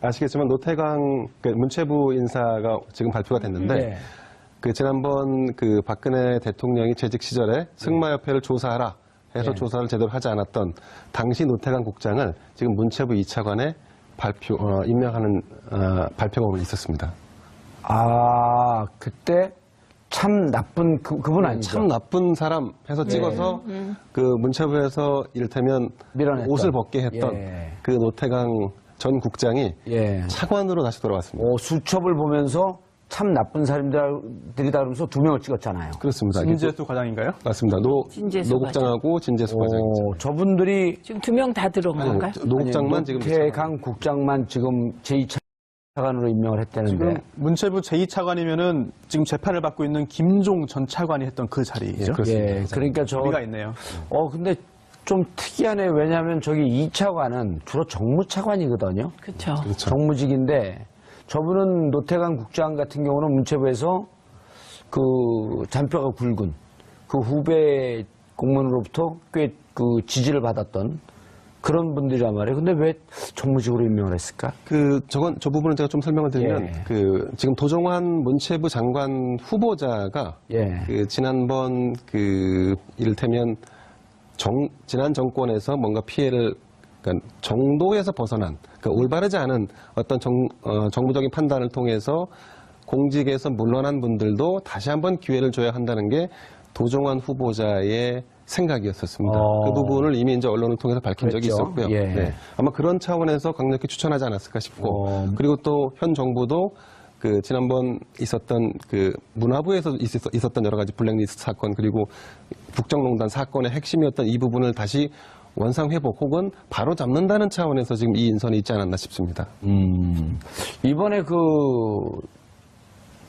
아시겠지만 노태강 문체부 인사가 지금 발표가 됐는데 네. 그 지난번 그 박근혜 대통령이 재직 시절에 승마협회를 조사하라 해서 네. 조사를 제대로 하지 않았던 당시 노태강 국장을 지금 문체부 2차관에 임명하는 발표가 있었습니다. 아, 그때 참 나쁜 그분 아니죠? 참 나쁜 사람 해서 찍어서 그 문체부에서 이를테면 밀어냈던. 옷을 벗게 했던 예. 그 노태강 전 국장이 예. 차관으로 다시 돌아왔습니다. 수첩을 보면서 참 나쁜 사람들이다 그러면서 2명을 찍었잖아요. 그렇습니다. 진재수 과장인가요? 맞습니다. 진재수 노 국장하고 진재수 과장이죠. 저분들이 지금 2명 다 들어온 건가요? 노 국장만 지금 노태강 국장만 지금 제2차관으로 임명을 했다는데. 지금 문체부 제2차관이면은 지금 재판을 받고 있는 김종 전 차관이 했던 그 자리죠. 그렇습니다. 예, 그러니까 우리가 있네요. 근데 좀 특이하네. 왜냐하면 저기 2차관은 주로 정무차관이거든요. 그렇죠. 그렇죠. 정무직인데 저분은 노태강 국장 같은 경우는 문체부에서 그 잔뼈가 굵은 그 후배 공무원으로부터 꽤 그 지지를 받았던 그런 분들이란 말이에요. 근데 왜 정무직으로 임명을 했을까? 저 부분은 제가 좀 설명을 드리면, 예. 지금 도종환 문체부 장관 후보자가, 예. 지난번 이를테면, 지난 정권에서 뭔가 피해를, 그러니까 정도에서 벗어난, 그러니까 올바르지 않은 어떤 정부적인 판단을 통해서 공직에서 물러난 분들도 다시 한번 기회를 줘야 한다는 게 도종환 후보자의 생각이었었습니다. 그 부분을 이미 이제 언론을 통해서 밝힌 적이 그랬죠. 있었고요. 예. 네. 아마 그런 차원에서 강력히 추천하지 않았을까 싶고, 그리고 또 현 정부도 지난번 있었던 문화부에서 있었던 여러 가지 블랙리스트 사건, 그리고 국정농단 사건의 핵심이었던 이 부분을 다시 원상회복 혹은 바로 잡는다는 차원에서 지금 이 인선이 있지 않았나 싶습니다. 이번에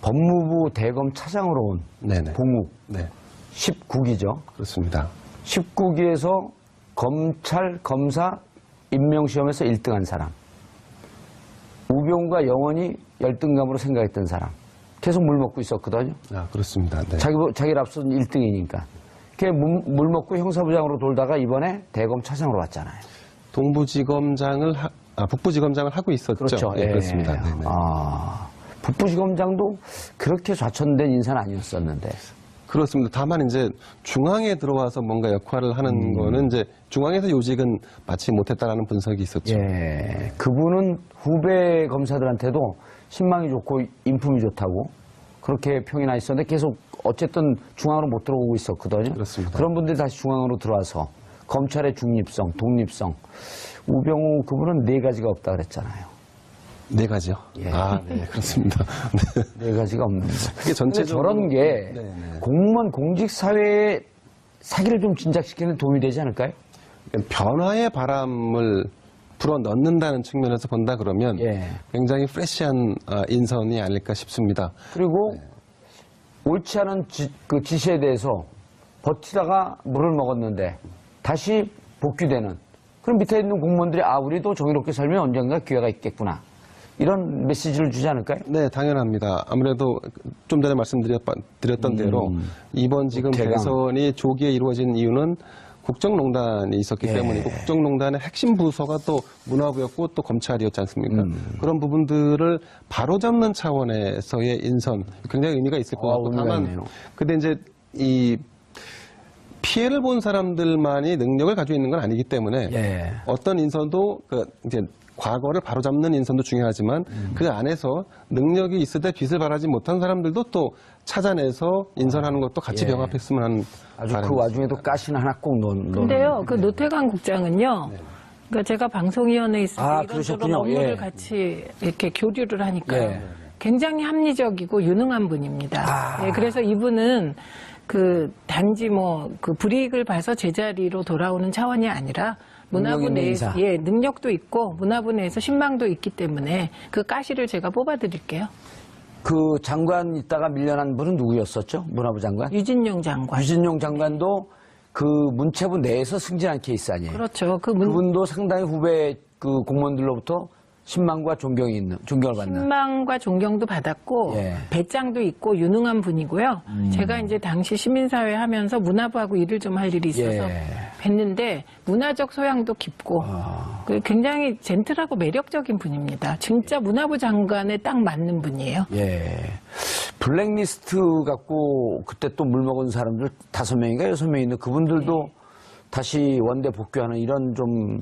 법무부 대검 차장으로 온 네네. 봉욱 네. 19기죠. 그렇습니다. 19기에서 검찰, 검사 임명시험에서 1등한 사람. 우병우가 영원히 열등감으로 생각했던 사람. 계속 물 먹고 있었거든요. 그렇습니다. 네. 자기를 앞선 1등이니까. 걔 물 먹고 형사부장으로 돌다가 이번에 대검 차장으로 왔잖아요. 북부지검장을 하고 있었죠. 그렇죠. 네, 예. 그렇습니다. 네네. 북부지검장도 그렇게 좌천된 인사는 아니었었는데. 그렇습니다. 다만 이제 중앙에 들어와서 뭔가 역할을 하는 거는 이제 중앙에서 요직은 마치 못했다라는 분석이 있었죠. 예. 그분은 후배 검사들한테도 신망이 좋고 인품이 좋다고 그렇게 평이 나 있었는데 계속 어쨌든 중앙으로 못 들어오고 있었거든요. 그렇습니다. 그런 분들이 다시 중앙으로 들어와서 검찰의 중립성, 독립성. 우병우 그분은 4가지가 없다 그랬잖아요. 4가지요? 예. 네, 그렇습니다. 네. 4가지가 없는 거. 그게 전체적으로 저런 게 네네. 공무원 공직사회의 사기를 좀 진작시키는 데 도움이 되지 않을까요? 변화의 바람을 불어넣는다는 측면에서 본다 그러면 예. 굉장히 프레시한 인선이 아닐까 싶습니다. 그리고 옳지 않은 지시에 대해서 버티다가 물을 먹었는데 다시 복귀되는 그럼 밑에 있는 공무원들이 우리도 정의롭게 살면 언젠가 기회가 있겠구나. 이런 메시지를 주지 않을까요? 네, 당연합니다. 아무래도 좀 전에 말씀드렸던 대로 이번 지금 대선이 조기에 이루어진 이유는 국정농단이 있었기 때문이고 국정농단의 핵심 부서가 또 문화부였고 또 검찰이었지 않습니까? 그런 부분들을 바로잡는 차원에서의 인선 굉장히 의미가 있을 것 같고 다만 근데 이제 이 피해를 본 사람들만이 능력을 가지고 있는 건 아니기 때문에 어떤 인선도 이제 과거를 바로잡는 인선도 중요하지만 그 안에서 능력이 있을 때 빛을 발하지 못한 사람들도 또 찾아내서 인선하는 것도 같이 병합했으면 하는 아주 그 와중에도 가시는 하나 꼭 넣는. 근데요, 노태강 국장은요. 그러니까 제가 방송위원회에 있을 때 이런저런 업무를 같이 이렇게 교류를 하니까 굉장히 합리적이고 유능한 분입니다. 그래서 이분은 단지 불이익을 봐서 제자리로 돌아오는 차원이 아니라 문화부 내에서 능력도 있고 문화부 내에서 신망도 있기 때문에 그 가시를 제가 뽑아드릴게요. 그 장관 있다가 밀려난 분은 누구였었죠? 문화부 장관? 유진용 장관. 유진용 장관도 그 문체부 내에서 승진한 케이스 아니에요? 그렇죠. 그분도 상당히 후배 공무원들로부터 신망과 존경을 받는. 신망과 존경도 받았고 예. 배짱도 있고 유능한 분이고요. 제가 이제 당시 시민사회 하면서 문화부하고 일을 좀 할 일이 있어서 예. 뵀는데 문화적 소양도 깊고 굉장히 젠틀하고 매력적인 분입니다. 진짜 문화부 장관에 딱 맞는 분이에요. 예. 블랙리스트 갖고 그때 또 물먹은 사람들 5명인가 6명 있는 그분들도 다시 원대 복귀하는 이런 좀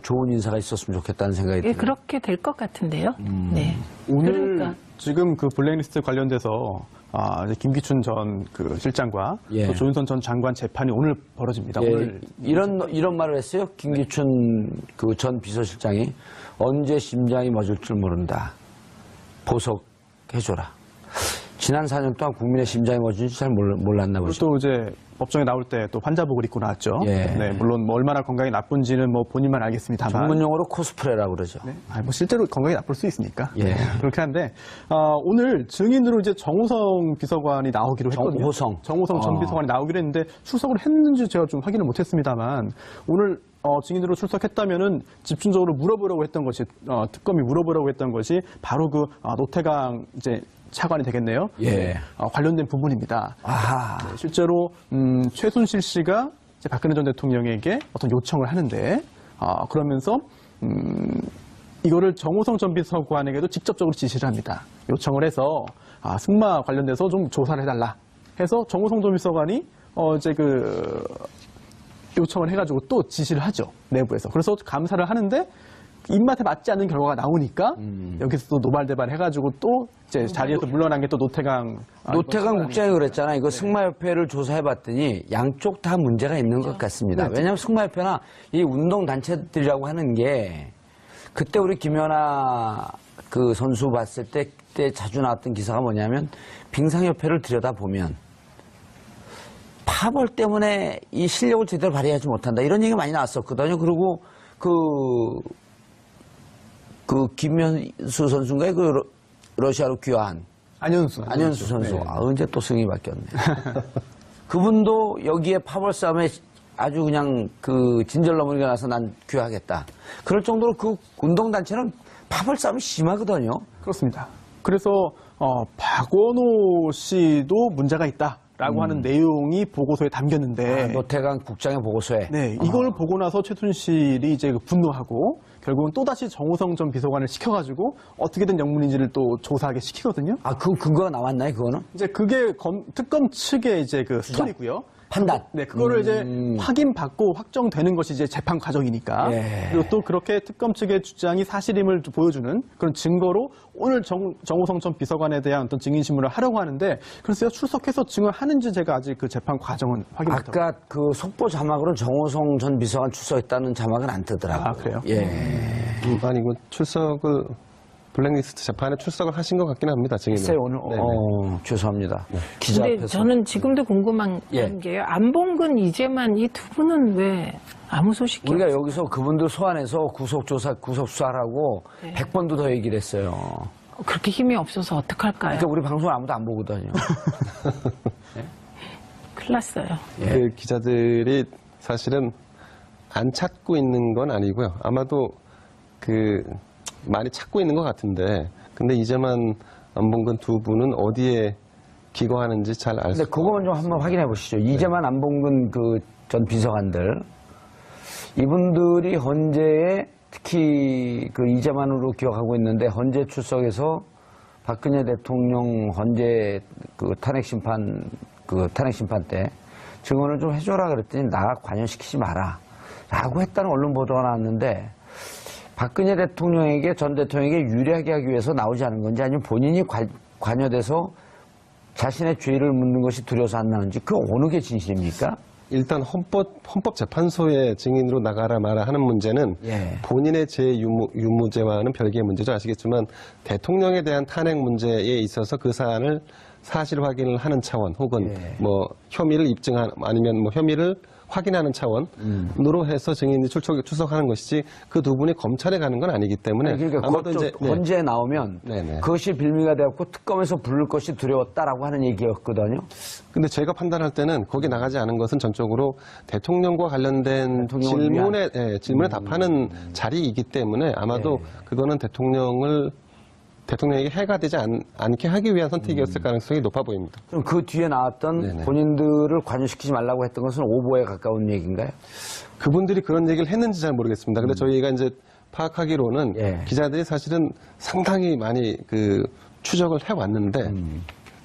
좋은 인사가 있었으면 좋겠다는 생각이 예, 들어요. 그렇게 될 것 같은데요. 네. 오늘 그러니까. 지금 그 블랙리스트 관련돼서 이제 김기춘 전 그 실장과 예. 또 조윤선 전 장관 재판이 오늘 벌어집니다. 예, 오늘 이런 말을 했어요. 김기춘 그 전 비서실장이 언제 심장이 멎을 줄 모른다. 보석해줘라. 지난 4년 동안 국민의 심장이 멎은지 잘 몰랐나 보죠. 또 이제 법정에 나올 때 또 환자복을 입고 나왔죠. 예. 네, 물론 뭐 얼마나 건강이 나쁜지는 뭐 본인만 알겠습니다만. 전문용어로 코스프레라고 그러죠. 네. 뭐 실제로 건강이 나쁠 수 있으니까. 예. 그렇긴 한데, 오늘 증인으로 이제 정호성 비서관이 나오기로 했거든요. 정호성 전 비서관이 나오기로 했는데, 출석을 했는지 제가 좀 확인을 못했습니다만, 오늘 증인으로 출석했다면은 집중적으로 물어보려고 했던 것이, 특검이 물어보려고 했던 것이 바로 그 노태강 이제 차관이 되겠네요. 예. 네, 관련된 부분입니다. 아하. 네, 실제로 최순실 씨가 이제 박근혜 전 대통령에게 어떤 요청을 하는데 그러면서 이거를 정호성 전 비서관에게도 직접적으로 지시를 합니다. 요청을 해서 승마 관련돼서 좀 조사를 해달라 해서 정호성 전 비서관이 이제 그 요청을 해가지고 또 지시를 하죠, 내부에서. 그래서 감사를 하는데 입맛에 맞지 않는 결과가 나오니까 여기서 또 노발대발 해가지고 또 이제 자리에서 물러난 게 또 노태강 국장이 그랬잖아. 이거 승마협회를 조사해봤더니 양쪽 다 문제가 있는 것 같습니다. 네. 왜냐하면 승마협회나 이 운동단체들이라고 하는 게 그때 우리 김연아 그 선수 봤을 때 그때 자주 나왔던 기사가 뭐냐면 빙상협회를 들여다보면 파벌 때문에 이 실력을 제대로 발휘하지 못한다. 이런 얘기가 많이 나왔었거든요. 그리고 그 김현수 선수인가요? 그 러시아로 귀화한 안현수 선수. 네. 언제 또 승이 바뀌었네. 그분도 여기에 파벌 싸움에 아주 그냥 그 진절머리가 나서 난 귀화하겠다. 그럴 정도로 그 운동단체는 파벌 싸움이 심하거든요. 그렇습니다. 그래서 박원호 씨도 문제가 있다라고 하는 내용이 보고서에 담겼는데 노태강 국장의 보고서에. 네, 이걸 보고 나서 최순실이 이제 분노하고 결국은 또다시 정호성 전 비서관을 시켜가지고 어떻게든 영문인지를 또 조사하게 시키거든요. 그 근거가 나왔나요, 그거는? 이제 그게 특검 측의 이제 그 스토리고요. 판단. 네, 그거를 이제 확인받고 확정되는 것이 이제 재판 과정이니까. 예. 그리고 또 그렇게 특검 측의 주장이 사실임을 보여주는 그런 증거로 오늘 정호성 전 비서관에 대한 어떤 증인신문을 하려고 하는데, 글쎄요, 출석해서 증언하는지 제가 아직 그 재판 과정은 확인 못하고. 아까 그 속보 자막으로 정호성 전 비서관 출석했다는 자막은 안 뜨더라고요. 아, 그래요? 예. 아니고 출석을 블랙리스트 재판에 출석을 하신 것 같긴 합니다. 증인은. 글쎄요, 오늘 네네. 죄송합니다. 기자 근데 앞에서. 저는 지금도 궁금한 예. 게요. 안봉근, 이재만 이 두 분은 왜 아무 소식이 우리가 없어요? 여기서 그분들 소환해서 구속수사하라고 100번도 더 얘기를 했어요. 그렇게 힘이 없어서 어떡할까요? 그러니까 우리 방송 아무도 안 보거든요. 큰일 났어요. 그 기자들이 사실은 안 찾고 있는 건 아니고요. 아마도 그 많이 찾고 있는 것 같은데, 근데 이제만 안봉근 두 분은 어디에 기거하는지 잘 알 수. 근데 그거만 좀 한번 확인해 보시죠. 이재만 안봉근 그 전 비서관들 이분들이 헌재에 특히 그 이재만으로 기억하고 있는데 헌재 출석에서 박근혜 대통령 헌재 그 탄핵 심판 때 증언을 좀 해줘라 그랬더니 나 관여시키지 마라라고 했다는 언론 보도가 나왔는데. 박근혜 대통령에게 전 대통령에게 유리하게 하기 위해서 나오지 않은 건지 아니면 본인이 관여돼서 자신의 죄를 묻는 것이 두려워서 안 나오는지 그 어느 게 진실입니까? 일단 헌법재판소에 증인으로 나가라 마라 하는 문제는 예. 본인의 유무죄와는 별개의 문제죠. 아시겠지만 대통령에 대한 탄핵 문제에 있어서 그 사안을 사실 확인을 하는 차원 혹은 예. 뭐 혐의를 입증한 아니면 뭐 혐의를 확인하는 차원으로 해서 증인이 출석하는 것이지 그 두 분이 검찰에 가는 건 아니기 때문에 그러니까 아마도 그것도 이제 헌재에 나오면 네네. 그것이 빌미가 되었고 특검에서 부를 것이 두려웠다라고 하는 얘기였거든요. 근데 제가 판단할 때는 거기 나가지 않은 것은 전적으로 대통령과 관련된 대통령을 질문에 답하는 자리이기 때문에 아마도 그거는 대통령에게 해가 되지 않게 하기 위한 선택이었을 가능성이 높아 보입니다. 그럼 그 뒤에 나왔던 네네. 본인들을 관여시키지 말라고 했던 것은 오보에 가까운 얘기인가요? 그분들이 그런 얘기를 했는지 잘 모르겠습니다. 근데 저희가 이제 파악하기로는 예. 기자들이 사실은 상당히 많이 그 추적을 해왔는데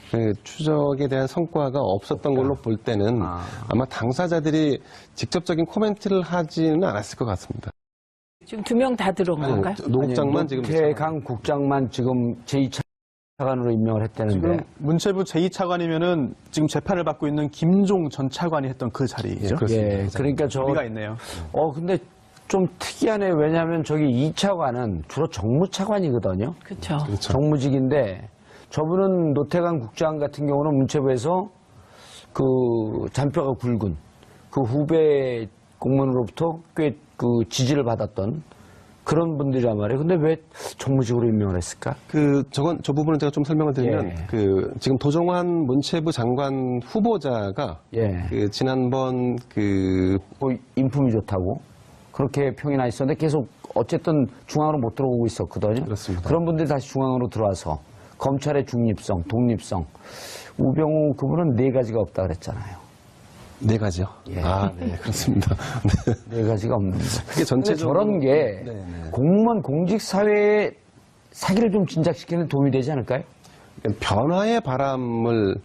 그 추적에 대한 성과가 없었던 걸로 볼 때는 아마 당사자들이 직접적인 코멘트를 하지는 않았을 것 같습니다. 지금 2명 다 들어온 건가요? 노 국장만 지금 노태강 국장만 지금 제2차관으로 임명을 했다는데 지금 문체부 제2차관이면은 지금 재판을 받고 있는 김종 전 차관이 했던 그 자리죠. 예, 그러니까 의미가 있네요. 근데 좀 특이하네. 왜냐하면 저기 2차관은 주로 정무차관이거든요. 그렇죠. 정무직인데 저분은 노태강 국장 같은 경우는 문체부에서 그 잔뼈가 굵은 그 후배 공무원으로부터 꽤 그 지지를 받았던 그런 분들이란 말이에요. 근데 왜 정무직으로 임명을 했을까? 저 부분은 제가 좀 설명을 드리면, 예. 지금 도종환 문체부 장관 후보자가, 예. 지난번 인품이 좋다고 그렇게 평이 나 있었는데 계속 어쨌든 중앙으로 못 들어오고 있었거든요. 그렇습니다. 그런 분들이 다시 중앙으로 들어와서 검찰의 중립성, 독립성. 우병우 그분은 4가지가 없다 그랬잖아요. 4가지요? 예. 네, 그렇습니다. 네. 4가지가 없는데. 그게 전체적으로. 저런 게 네네. 공무원 공직 사회의 사기를 좀 진작시키는 도움이 되지 않을까요? 변화의 바람을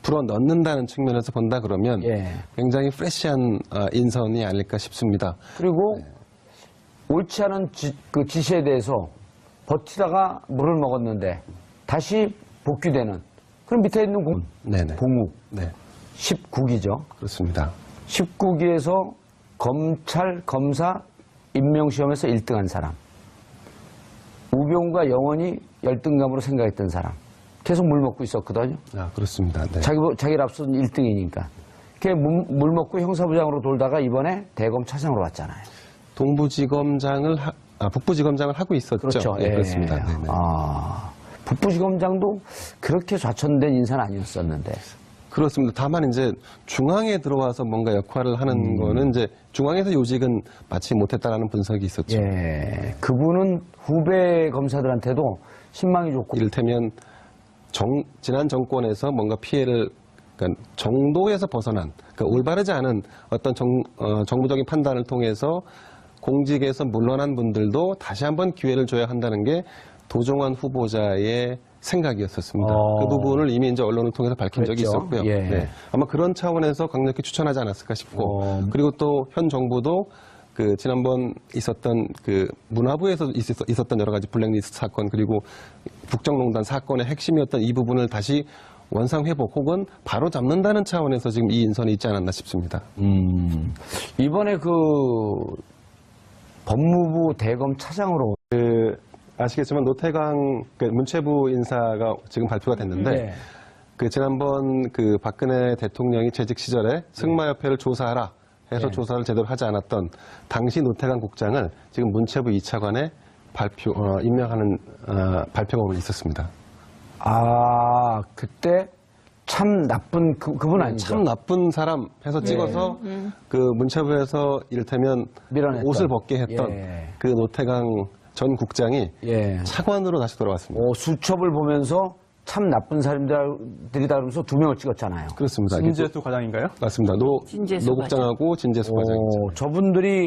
불어 넣는다는 측면에서 본다 그러면 예. 굉장히 프레시한 인선이 아닐까 싶습니다. 그리고 옳지 않은 그 지시에 대해서 버티다가 물을 먹었는데 다시 복귀되는 그럼 밑에 있는 네네. 공욱 네, 19기죠. 그렇습니다. 19기에서 검찰, 검사 임명시험에서 1등한 사람. 우병우가 영원히 열등감으로 생각했던 사람. 계속 물 먹고 있었거든요. 그렇습니다. 네. 자기를 앞선 1등이니까. 물 먹고 형사부장으로 돌다가 이번에 대검 차장으로 왔잖아요. 북부지검장을 하고 있었죠. 그렇죠. 네, 그렇습니다. 네네. 북부지검장도 그렇게 좌천된 인사는 아니었었는데. 그렇습니다. 다만 이제 중앙에 들어와서 뭔가 역할을 하는 거는 이제 중앙에서 요직은 마치 못했다라는 분석이 있었죠. 예. 그분은 후배 검사들한테도 신망이 좋고. 이를테면 지난 정권에서 뭔가 피해를 그러니까 정도에서 벗어난 그러니까 올바르지 않은 어떤 정부적인 판단을 통해서 공직에서 물러난 분들도 다시 한번 기회를 줘야 한다는 게 도종환 후보자의 생각이었었습니다. 그 부분을 이미 이제 언론을 통해서 밝힌 적이 그랬죠. 있었고요. 예. 네. 아마 그런 차원에서 강력히 추천하지 않았을까 싶고, 그리고 또 현 정부도 지난번 있었던 문화부에서 있었던 여러 가지 블랙리스트 사건 그리고 국정농단 사건의 핵심이었던 이 부분을 다시 원상회복 혹은 바로 잡는다는 차원에서 지금 이 인선이 있지 않았나 싶습니다. 이번에 법무부 대검 차장으로 아시겠지만 노태강 문체부 인사가 지금 발표가 됐는데 지난번 박근혜 대통령이 재직 시절에 승마협회를 조사하라 해서 조사를 제대로 하지 않았던 당시 노태강 국장을 지금 문체부 2차관에 임명하는 발표가 있었습니다. 그때 참 나쁜 그분 아니죠? 참 나쁜 사람 해서 찍어서 문체부에서 이를테면 밀어냈던. 옷을 벗게 했던 그 노태강 전 국장이 차관으로 다시 돌아왔습니다. 수첩을 보면서 참 나쁜 사람들이다 그러면서 2명을 찍었잖아요. 그렇습니다. 진재수 과장인가요? 맞습니다. 노 진재수 국장하고 진재수 과장이죠. 저분들이